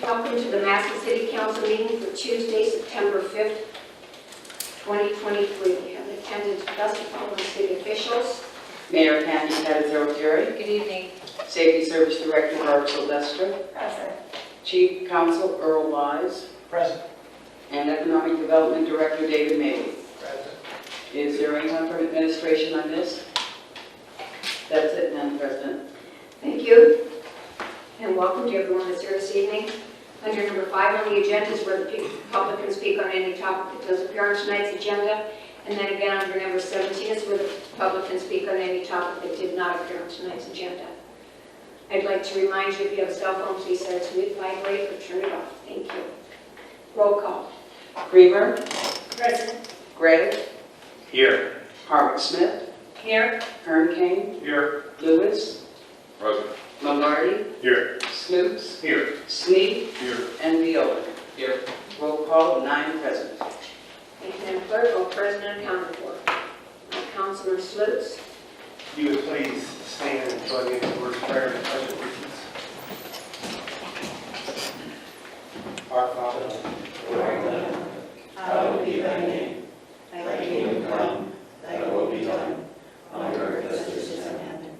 Welcome to the Massillon City Council meeting for Tuesday, September 5th, 2023. We have attendance with us the following city officials. Mayor Candy Patazero-Fury. Good evening. Safety Service Director Barb Sylvester. Present. Chief Counsel Earl Wise. Present. And Economic Development Director David Mabey. Present. Is there anyone from administration on this? That's it, Madam President. Thank you. And welcome to everyone that's here this evening. Under number 5 on the agenda is where the public can speak on any topic that does appear on tonight's agenda. And then again, under number 17 is where the public can speak on any topic that did not appear on tonight's agenda. I'd like to remind you, if you have a cell phone, please set it to mute, vibrate, or turn it off. Thank you. Roll call. Creamer. Present. Gregg. Here. Harvick-Smith. Here. Hearn Kane. Here. Lewis. Present. Lombardi. Here. Sloops. Here. Sneed. Here. And Viola. Here. Roll call, 9 present. Thank you, Madam Clerk. All present and accounted for. Councilman Sloops. You would please stand and join me in the Lord's Prayer and pledge allegiance. Our Father, who art in heaven, hallowed be thy name. Thy kingdom come, thy will be done, on earth as it is in heaven.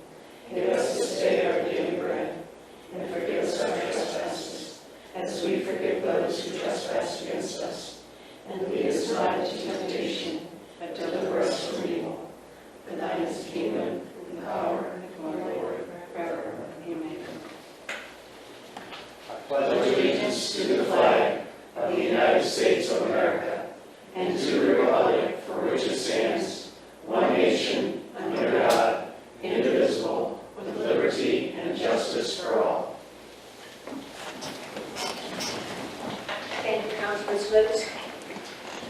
Give us this day our daily bread, and forgive us our trespasses, as we forgive those who trespass against us. And lead us not into temptation, but deliver us from evil. For thine is the kingdom, and the power, and the glory, forever. Amen. I pledge allegiance to the flag of the United States of America, and to the republic for which it stands, one nation, under God, indivisible, with liberty and justice for all. Thank you, Councilman Sloops.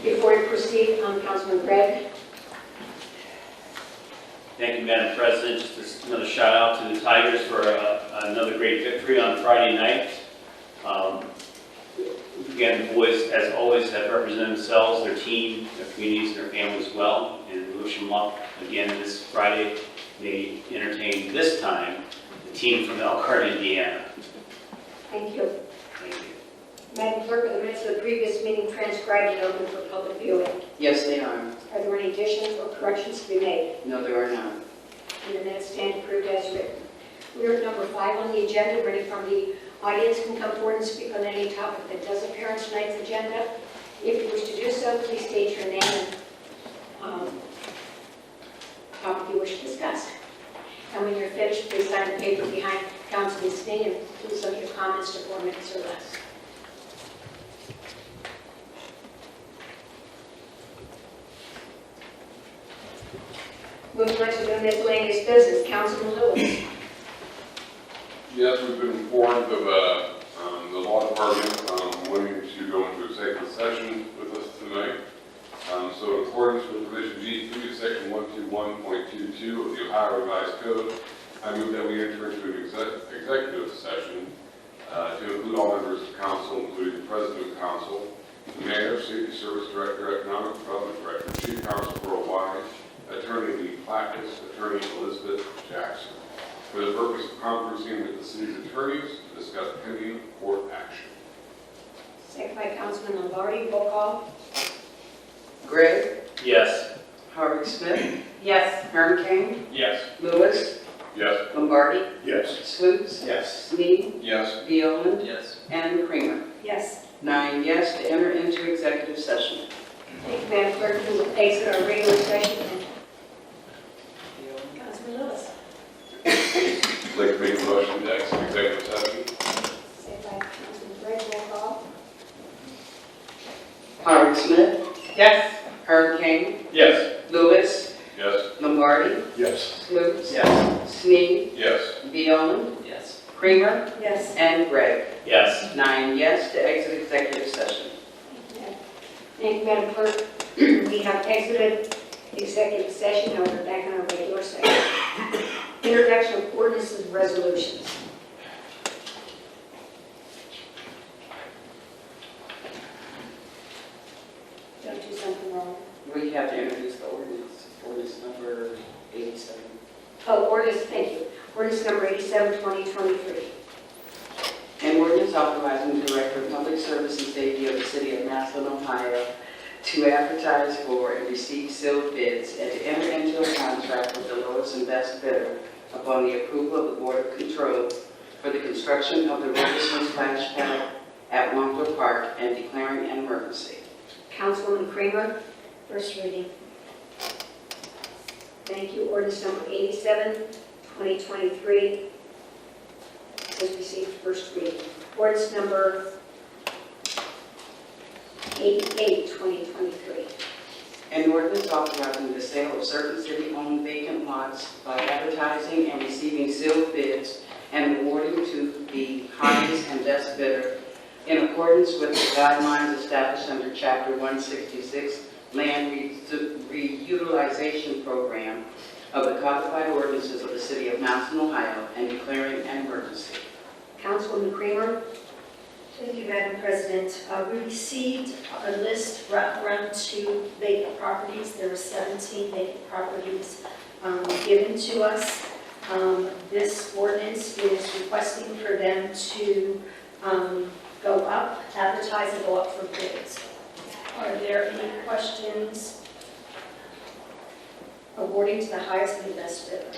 Before we proceed, Councilman Gregg. Thank you, Madam President. Just another shout out to the Tigers for another great victory on Friday night. Again, the boys, as always, have represented themselves, their team, their communities, and their families well, and we wish them luck again this Friday. They entertain this time the team from Elkhart, Indiana. Thank you. Thank you. Madam Clerk, are the minutes of the previous meeting transcribed and open for public viewing? Yes, they are. Are there any additions or corrections to be made? No, there are not. And the minutes stand approved as written. We're at number 5 on the agenda. Ready from the audience can come forward and speak on any topic that does appear on tonight's agenda. If you wish to do so, please state your name and topic you wish to discuss. And when you're finished, please sign the paper behind Councilman Sneed and please limit your comments to 4 minutes or less. Moving on to the miscellaneous business, Councilman Lewis. Yes, we've been informed of the law department wanting to go into executive session with us tonight. So in accordance with provision G3 of section 121.22 of the Ohio Revised Code, I move that we enter into an executive session to include all members of council, including the president of council, the mayor, safety service director, economic development director, chief counsel Earl Wise, attorney Lee Plackus, attorney Elizabeth Jackson, for the purpose of conferencing with the city's attorneys to discuss pending court action. Second by Councilman Lombardi. Roll call. Gregg. Yes. Harvick-Smith. Yes. Hearn Kane. Yes. Lewis. Yes. Lombardi. Yes. Sloops. Yes. Sneed. Yes. Viola. Yes. And Creamer. Yes. 9 yes to enter into executive session. Thank you, Madam Clerk. We will exit our regular session. Councilman Lewis. I'd like to make a motion to exit executive session. Second by Councilman Gregg. Roll call. Harvick-Smith. Yes. Hearn Kane. Yes. Lewis. Yes. Lombardi. Yes. Sloops. Yes. Sneed. Yes. Viola. Yes. Creamer. Yes. And Gregg. Yes. 9 yes to exit executive session. Thank you, Madam Clerk. We have exited executive session. Now we're back in our regular session. Introduction of ordinances and resolutions. Don't do something wrong. We have to introduce the ordinance number 87. Oh, ordinance, thank you. Ordinance number 87, 2023. An ordinance authorizing the Director of Public Service and Safety of the City of Massillon, Ohio, to advertise for and receive sealed bids and to enter into a contract with the lowest and best bidder upon the approval of the Board of Control for the construction of the Riverson Splash Pad at Wampler Park and declaring an emergency. Councilwoman Kramer. First reading. Thank you. Ordinance number 87, 2023 has received first reading. Ordinance number 88, 2023. An ordinance authorizing the sale of certain city-owned vacant lots by advertising and receiving sealed bids and awarding to the highest and best bidder in accordance with the guidelines established under Chapter 166 Land Reutilization Program of the codified ordinances of the City of Massillon, Ohio, and declaring an emergency. Councilwoman Kramer. Thank you, Madam President. We received a list around 2 vacant properties. There were 17 vacant properties given to us. This ordinance is requesting for them to go up, advertise and go up for bids. Are there any questions? Awarding to the highest and best bidder.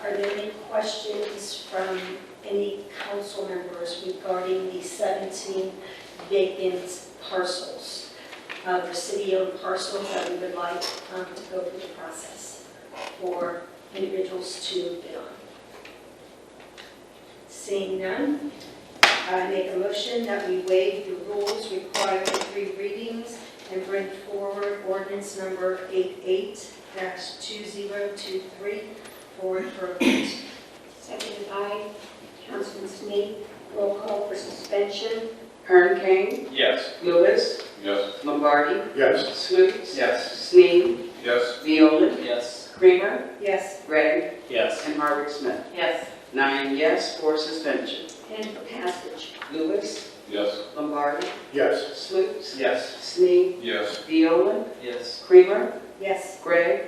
Are there any questions from any council members regarding the 17 vacant parcels? The city-owned parcels that we would like to go through the process for individuals to bid on. Seeing none, I make a motion that we waive the rules requiring 3 readings and bring forward ordinance number 88-2023 for a vote. Seconded by Councilman Snead. Roll call for suspension. Kern King, Yes. Lewis, Yes. Lombardi, Yes. Slutes, Yes. Snead, Yes. Viola, Yes. Kramer, Yes. Gregg, Yes. and Harvick Smith. Yes. 9 yes for suspension. And for passage. Lewis, Yes. Lombardi, Yes. Slutes, Yes. Snead, Yes. Viola, Yes. Kramer, Yes. Gregg,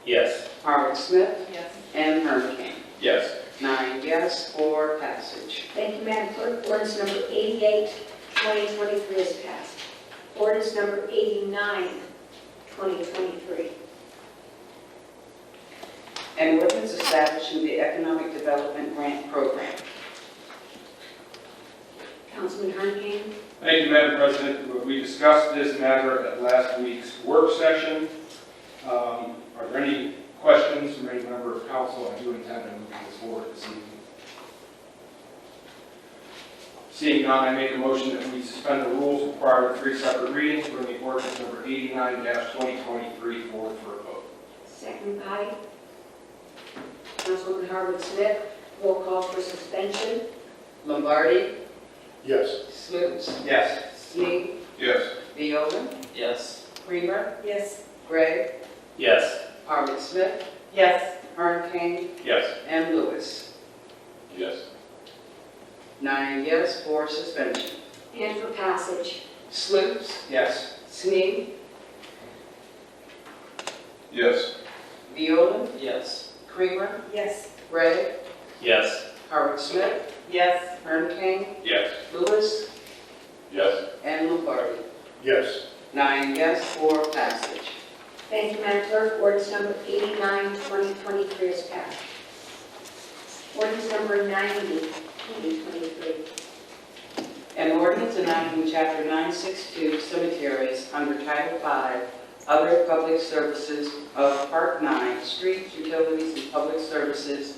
Yes. Harvick Smith, Yes. and Herman King. Yes. 9 yes for passage. Thank you, Madam Clerk. Ordinance number 88, 2023 is passed. Ordinance number 89, 2023. An ordinance establishing the Economic Development Grant Program. Councilman Harnking. Thank you, Madam President. We discussed this matter at last week's work session. Are there any questions from any member of council? I do intend to move this forward this evening. Seeing none, I make a motion that we suspend the rules requiring 3 separate readings, bringing ordinance number 89-2023 forward for a vote. Second by Councilwoman Harwood Smith. Roll call for suspension. Lombardi, Yes. Slutes, Yes. Snead, Yes. Viola, Yes. Kramer, Yes. Gregg, Yes. Harvick Smith, Yes. Herman King, Yes. and Lewis. Yes. 9 yes for suspension. And for passage. Slutes, Yes. Snead, Yes. Viola, Yes. Kramer, Yes. Gregg, Yes. Harvick Smith, Yes. Herman King, Yes. Lewis, Yes. and Lombardi. Yes. 9 yes for passage. Thank you, Madam Clerk. Ordinance number 89, 2023 is passed. Ordinance number 90, 2023. An ordinance enacting Chapter 962 cemeteries under Title 5, Other Public Services of Part 9, Streets, Utilities, and Public Services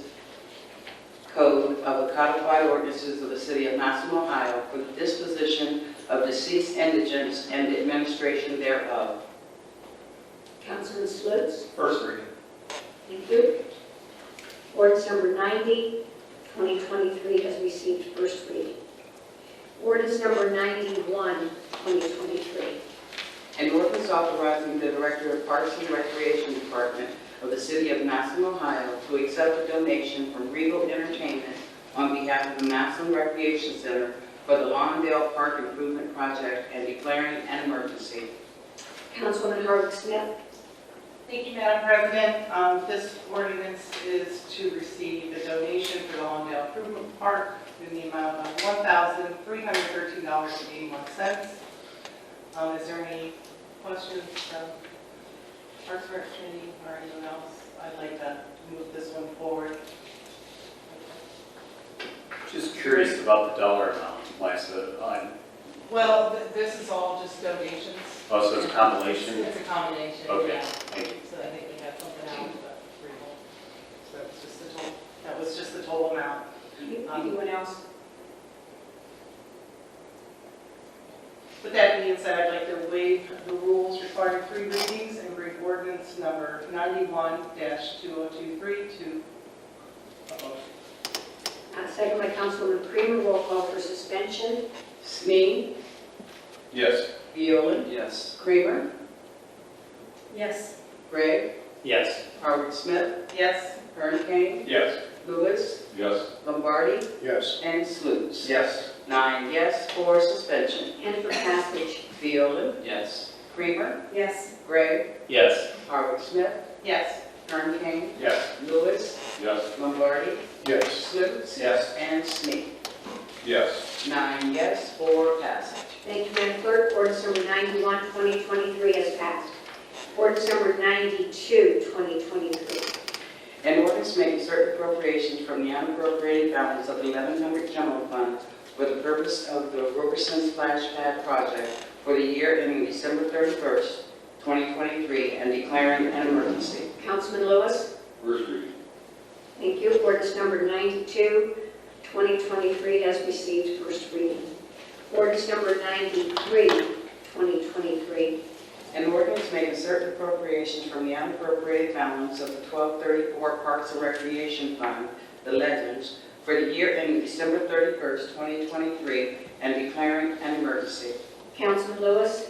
Code of the codified ordinances of the City of Massillon, Ohio for the disposition of deceased indigents and the administration thereof. Councilman Slutes. First reading. Thank you. Ordinance number 90, 2023 has received first reading. Ordinance number 91, 2023. An ordinance authorizing the Director of Parks and Recreation Department of the City of Massillon, Ohio to accept a donation from Regal Entertainment on behalf of the Massillon Recreation Center for the Lawndale Park Improvement Project and declaring an emergency. Councilwoman Harvick Smith. Thank you, Madam President. This ordinance is to receive a donation for the Lawndale Improvement Park in the amount of $1,313.81. Is there any questions from Parks and Rec Committee or anyone else? I'd like to move this one forward. Just curious about the dollar amount, Liza. Well, this is all just donations. Oh, so it's a combination? It's a combination, Okay, yeah. thank you. So I think we have something else, but so that was just the total, that was just the total amount. Anyone else? With that being said, I'd like to waive the rules requiring 3 readings and bring ordinance number 91-2023 to a vote. Second by Councilwoman Creamer, roll call for suspension. Sneed, Yes. Violen, Yes. Kramer, Yes. Gregg, Yes. Howard Smith, Yes, Kern Kane, Yes. Lewis, Yes. Lombardi, Yes. and Sluse. Yes. 9 yes for suspension. And for passage. Violen, Yes. Kramer, Yes. Gregg, Yes. Howard Smith, yes, Kern Kane, Yes. Lewis, Yes. Lombardi, Yes. Sluse, Yes. and Sneed. Yes. 9 yes for passage. Thank you, Madam Clerk. Ordinance number 91, 2023 has passed. Ordinance number 92, 2023. An ordinance making certain appropriations from the unappropriated balance of the 1100 General Fund for the purpose of the Roberson Splash Pad project for the year ending December 31st, 2023, and declaring an emergency. Councilman Lewis. First reading. Thank you. Ordinance number 92, 2023 has received first reading. Ordinance number 93, 2023. An ordinance making certain appropriations from the unappropriated balance of the 1234 Parks and Recreation Fund, the Legends, for the year ending December 31st, 2023, and declaring an emergency. Councilman Lewis.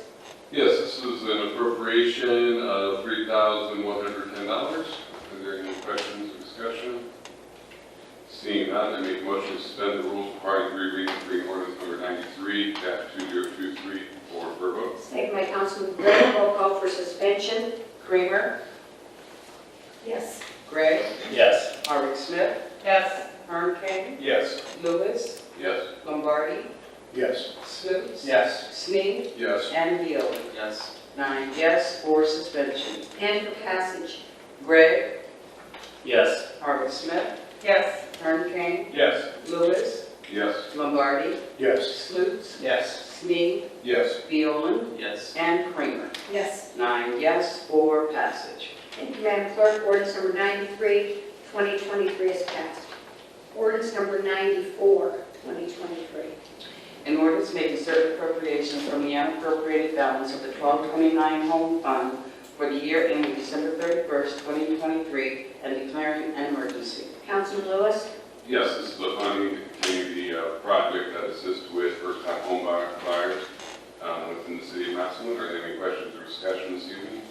Yes, this is an appropriation of $3,110. Is there any questions or discussion? Seeing none, I make a motion to suspend the rules requiring 3 readings, bring ordinance number 93-2023 forward for a vote. Second by Councilman Gregg, roll call for suspension. Kramer, Yes. Gregg, Yes. Howard Smith, yes, Kern Kane, Yes. Lewis, Yes. Lombardi, Yes. Sluse, Yes. Sneed, Yes. and Viola. Yes. 9 yes for suspension. And for passage. Gregg, Yes. Howard Smith, yes, Kern Kane, Yes. Lewis, Yes. Lombardi, Yes. Sluse, Yes. Sneed, Yes. Viola, Yes. and Kramer. Yes. 9 yes for passage. Thank you, Madam Clerk. Ordinance number 93, 2023 is passed. Ordinance number 94, 2023. An ordinance making certain appropriations from the unappropriated balance of the 1229 Home Fund for the year ending December 31st, 2023, and declaring an emergency. Councilman Lewis. Yes, this is the funding to continue the project that assists with first-time home buyers within the city of Massillon. Are there any questions or discussion this evening?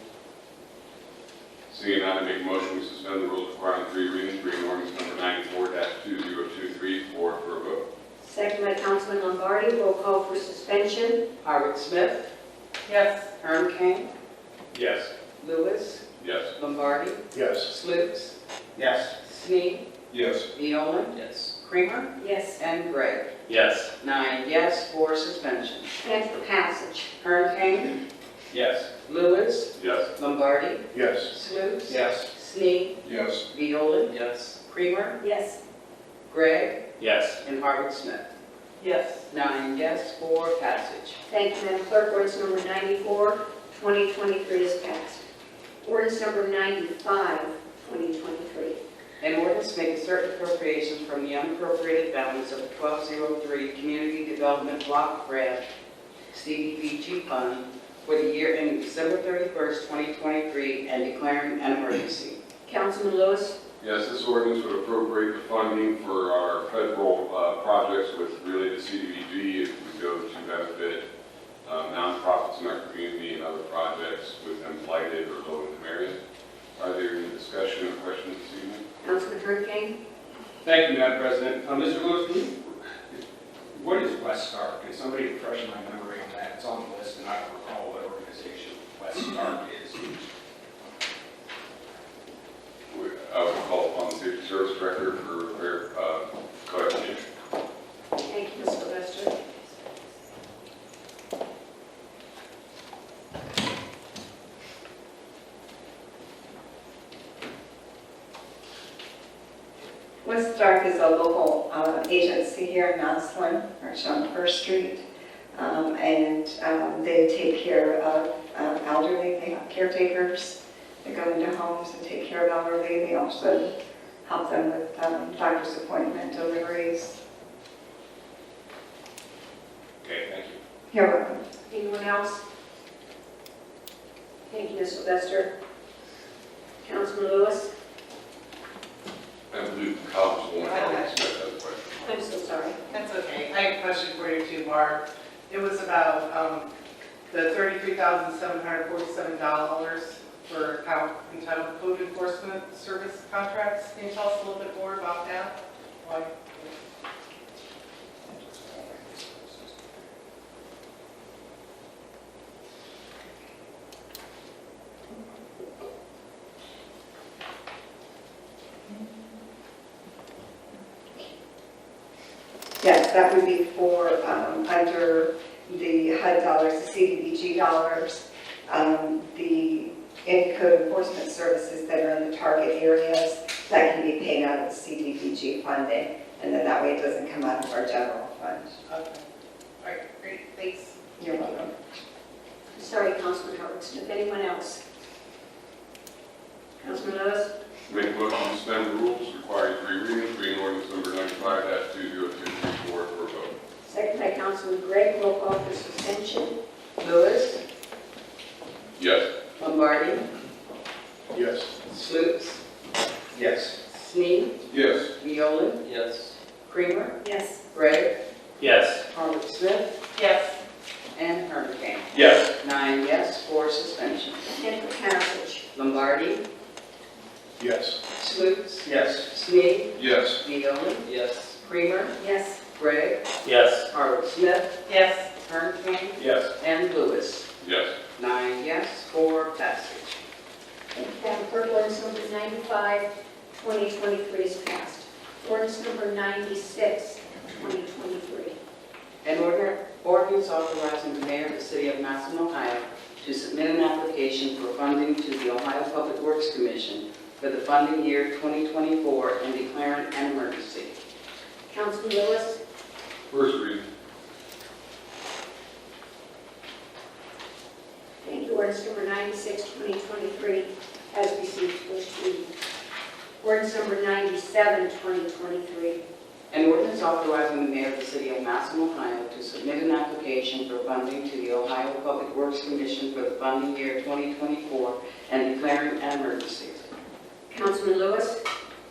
Seeing none, I make a motion to suspend the rules requiring 3 readings, bring ordinance number 94-2023 forward for a vote. Second by Councilman Lombardi, roll call for suspension. Howard Smith, yes, Kern Kane, Yes. Lewis, Yes. Lombardi, Yes. Sluse, Yes. Sneed, Yes. Viola, Yes. Kramer, Yes. and Gregg. Yes. 9 yes for suspension. And for passage. Kern Kane, Yes. Lewis, Yes. Lombardi, Yes. Sluse, Yes. Sneed, Yes. Viola, Yes. Kramer, Yes. Gregg, Yes. and Howard Smith. yes, 9 yes for passage. Thank you, Madam Clerk. Ordinance number 94, 2023 is passed. Ordinance number 95, 2023. An ordinance making certain appropriations from the unappropriated balance of the 1203 Community Development Block Grant CDBG Fund for the year ending December 31st, 2023, and declaring an emergency. Councilman Lewis. Yes, this ordinance would appropriate the funding for our federal projects with really the CDBG. It would go to benefit nonprofits in our community and other projects within blighted or low-income areas. Are there any discussion or questions this evening? Councilman Hurricane. Thank you, Madam President. Mr. Lewis, what is West Star? Can somebody refresh my memory on that? It's on the list, and I don't recall what organization West Star is. I would call upon the Safety Service Director for their clarification. Thank you, Ms. Sylvester. Westdark is a local agency here in Massillon, actually on First Street, and they take care of elderly. They have caretakers that go into homes and take care of elderly. They also help them with doctor's appointment deliveries. Okay, thank you. You're welcome. Anyone else? Thank you, Ms. Sylvester. Councilman Lewis? I believe the college will want to expect that question. I'm so sorry. That's okay. I have a question for you too, Barb. It was about the $33,747 for entitled code enforcement service contracts. Can you tell us a little bit more about that? Why? Yes, that would be for under the HUD dollars, the CDBG dollars, any code enforcement services that are in the target areas that can be paid out of the CDBG funding, and then that way it doesn't come out of our general fund. Okay. All right, great, thanks. You're welcome. Sorry, Councilman Hurwitz. If anyone else? Councilman Lewis? Make a motion to suspend the rules requiring 3 readings, reading ordinance number 95-20234 for a vote. Second by Councilman Gregg. Roll call for suspension. Lewis, Yes. Lombardi, Yes. Sluse, Yes. Sneed, Yes. Viola, Yes. Creamer, Yes. Gregg, Yes. Howard Smith, Yes. and Herman Cain. Yes. 9 yes for suspension. And for passage. Lombardi, Yes. Sluse, Yes. Sneed, Yes. Viola, Yes. Creamer, Yes. Gregg, Yes. Howard Smith, Yes. Herman Cain, Yes. and Lewis. Yes. 9 yes for passage. Thank you, Madam Clerk. Ordinance number 95, 2023 is passed. Ordinance number 96, 2023. An ordinance authorizing the mayor of the city of Massillon, Ohio, to submit an application for funding to the Ohio Public Works Commission for the funding year 2024 and declaring an emergency. Councilman Lewis? First reading. Thank you. Ordinance number 96, 2023 has received first reading. Ordinance number 97, 2023. An ordinance authorizing the mayor of the city of Massillon, Ohio, to submit an application for funding to the Ohio Public Works Commission for the funding year 2024 and declaring an emergency. Councilman Lewis?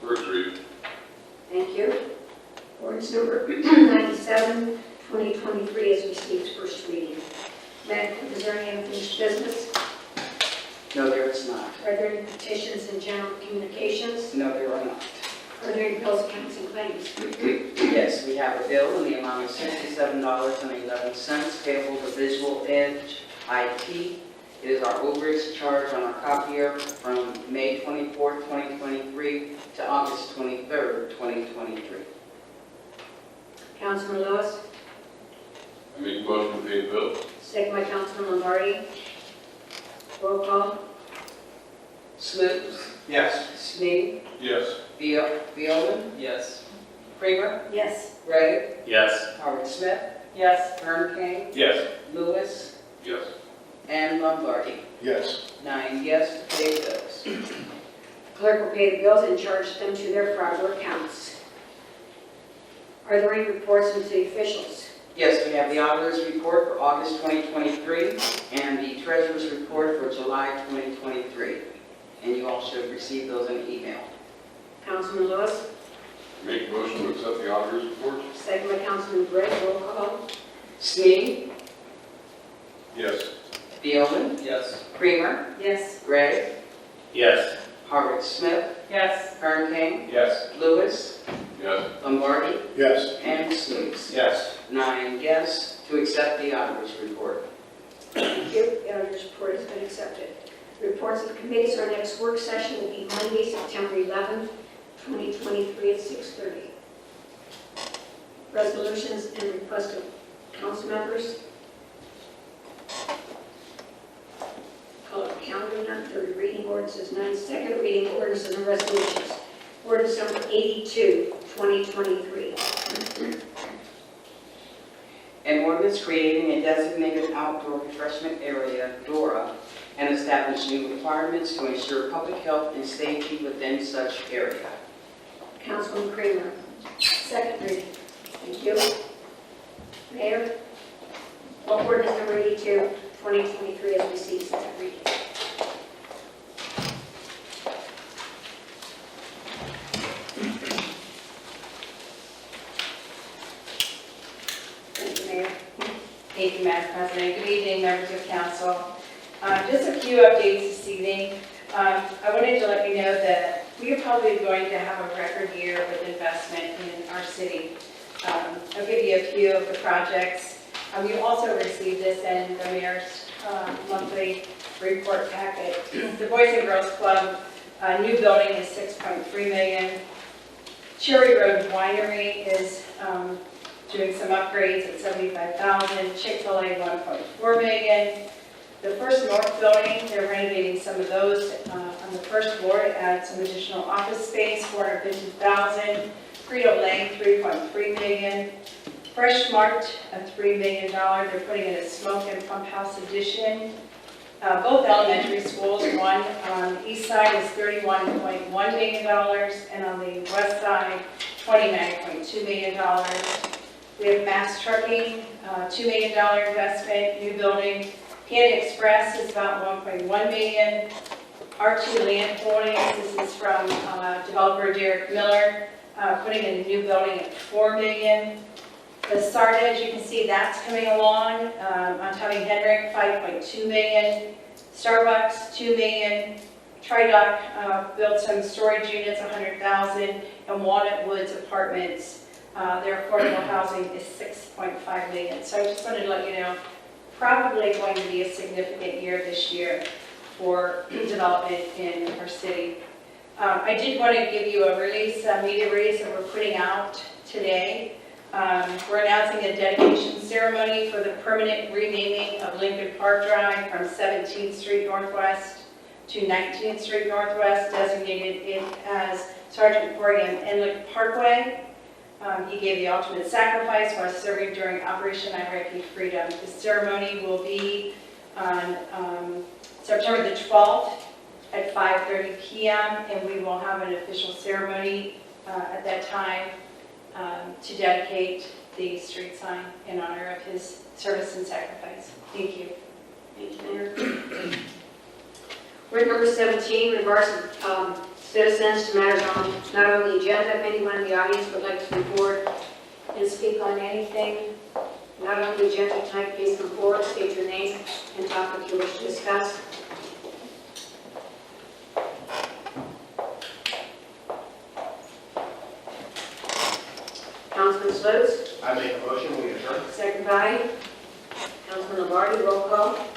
First reading. Thank you. Ordinance number 97, 2023 has received first reading. Madam Clerk, is there any unfinished business? No, there is not. Are there any petitions and general communications? No, there are not. Are there any bills, accounts, and claims? Yes, we have a bill in the amount of $67.11 payable to Visual Edge IT. It is our overage charge on our copier from May 24th, 2023 to August 23rd, 2023. Councilman Lewis? I make a motion to pay the bill. Second by Councilman Lombardi. Roll call. Sluse, Yes. Sneed, Yes. Viola, Yes. Kramer, Yes. Gregg, Yes. Howard Smith, Yes. Herman Cain, Yes. Lewis, Yes. and Lombardi. Yes. 9 yes to pay bills. Clerk will pay the bills and charge them to their proper accounts. Are there any reports from city officials? Yes, we have the auditor's report for August 2023 and the treasurer's report for July 2023. And you all should have received those in an email. Councilman Lewis? Make a motion to accept the auditor's report. Second by Councilman Gregg. Roll call. Sneed, Yes. Viola, Yes. Creamer, Yes. Gregg, Yes. Howard Smith, Yes. Herman Cain, Yes. Lewis, Yes. Lombardi, Yes. and Sluse. Yes. 9 yes to accept the auditor's report. Thank you. The auditor's report has been accepted. Reports of committees, our next work session will be Monday, September 11th, 2023 at 6:30. Resolutions and request of council members. Color calendar, none. Third reading ordinances, none. Second reading ordinances and resolutions. Ordinance number 82, 2023. An ordinance creating a designated outdoor refreshment area, DORA, and establishing requirements to ensure public health and safety within such area. Councilman Kramer. Second reading. Thank you. Mayor, what ordinance number 82, 2023 has received second reading? Thank you, Mayor. Thank you, Madam President. Good evening, members of council. Just a few updates this evening. I wanted to let you know that we are probably going to have a record year with investment in our city. I'll give you a few of the projects. You also received this in the mayor's monthly report packet. The Boys and Girls Club new building is $6.3 million. Cherry Road Winery is doing some upgrades at $75,000. Chick-fil-A, $1.4 million. The First North building, they're renovating some of those on the first floor to add some additional office space, $450,000. Frito-Lay, $3.3 million. Fresh Mart, a $3 million. They're putting in a smoke and pump house addition. Both elementary schools, one on the east side is $31.1 million, and on the west side, $29.2 million. We have Mass Trucking, $2 million investment, new building. Panda Express is about $1.1 million. R2 Land Holdings, this is from developer Derek Miller, putting in a new building at $4 million. The SARTA, as you can see, that's coming along. On Tommy Henrik, $5.2 million. Starbucks, $2 million. Tridoc built some storage units, $100,000. And Walnut Woods Apartments, their affordable housing is $6.5 million. So I just wanted to let you know, probably going to be a significant year this year for development in our city. I did want to give you a release, a media release that we're putting out today. We're announcing a dedication ceremony for the permanent renaming of Lincoln Park Drive from 17th Street Northwest to 19th Street Northwest, designated it as Sergeant Corrigan Enlick Parkway. He gave the ultimate sacrifice while serving during Operation Iraqi Freedom. The ceremony will be on September the 12th at 5:30 p.m. and we will have an official ceremony at that time to dedicate the street sign in honor of his service and sacrifice. Thank you. Thank you, Mayor. Word number 17, regards of citizens to matters not on the agenda. If anyone in the audience would like to report and speak on anything not on the agenda tonight, please come forward, state your name, and topic you wish to discuss. Councilman Slutes. I make a motion, we adjourn. Second by Councilman Lombardi. Roll call.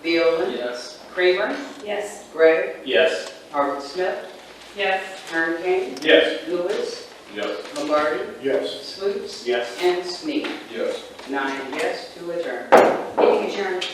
Viola. Yes. Kramer. Yes. Gray. Yes. Howard Smith. Yes. Kern King. Yes. Lewis. Yes. Lombardi. Yes. Slutes. Yes. And Sneak. Yes. 9 yes to adjourn. Meeting adjourned.